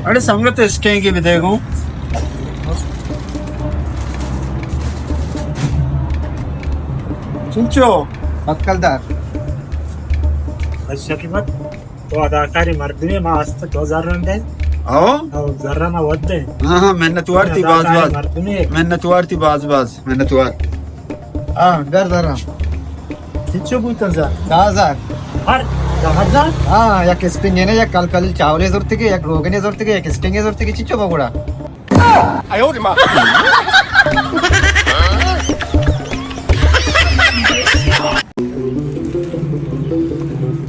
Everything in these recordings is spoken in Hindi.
अरे संगत इसके की भी देखो चिंचो अक्कलदार शकीमत तो अदाकारी मर्दी मस्त 2000 रंडे आओ जर्रा ना वद्दे हाँ मेहनत वारती बाज बाज मर्दी मेहनत वारती बाज बाज मेहनत वार घर जरा किच्चो बुतजा 10,000 हर 1000 एक स्पिंग है ना या कल चावल जोरते के एक रोगने जोरते के एक स्पिंग जोरते के चिच्चो बगुड़ा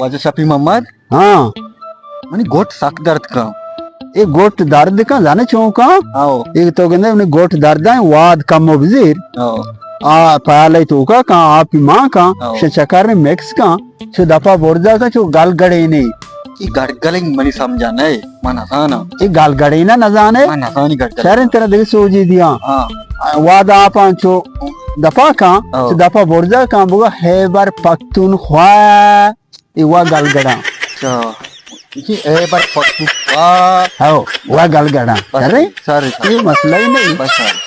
वजह शफी मोहम्मद हाँ मनी गोट सक दर्द का ये गोट दर्द का जाने चौका आओ एक तो कहते उन्हें गोट दर्द है वाद कम वजीर आओ पहले तो का आप माँ का आओ। चक्कर में मिक्स का छो दफा बोर्जा का छो गाल गड़े नहीं ये गड़गलिंग मनी समझा नहीं मन आसान ये गाल गड़े ना न जाने मन आसान ही गड़गल शहर तरह देख सोची दिया हाँ वाद आप छो दफा का आओ। छो दफा बोर्जा का बुआ हैबर पख्तूनख्वा ये वा गाल गड़ा अच्छा ये ए बार पक्कू वाह हो वा गाल गड़ा अरे सारे ये मसला ही नहीं बस सारे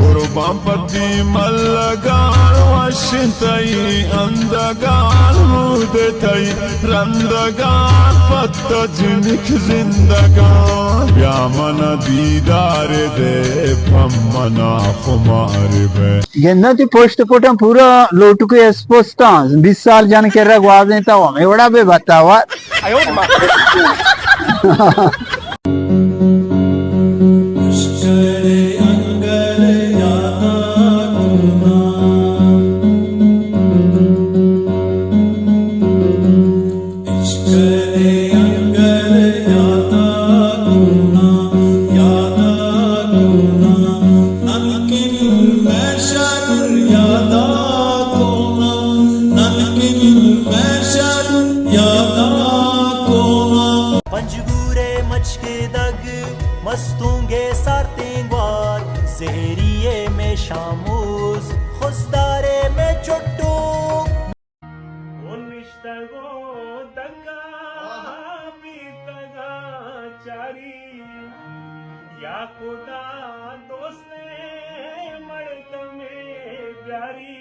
Urbanpati mallagan washintai andagan mudetai randagan patta jinik zindagan yamana didar de pammana khumar be जन्नती पोस्ट पोटम पूरा लोटू के एक्सपोस्टा 20 साल जान के रगवा देता हूँ मैं बड़ा बे बतावा पंजगूरे मचके दग मस्तूंगे सारतेंगवार जहरिए में शामूस खुस्तारे में चुट्टू उनिश्तगो दंगा बीतगा चारी या खुदा दोस्ते मर्द में प्यारी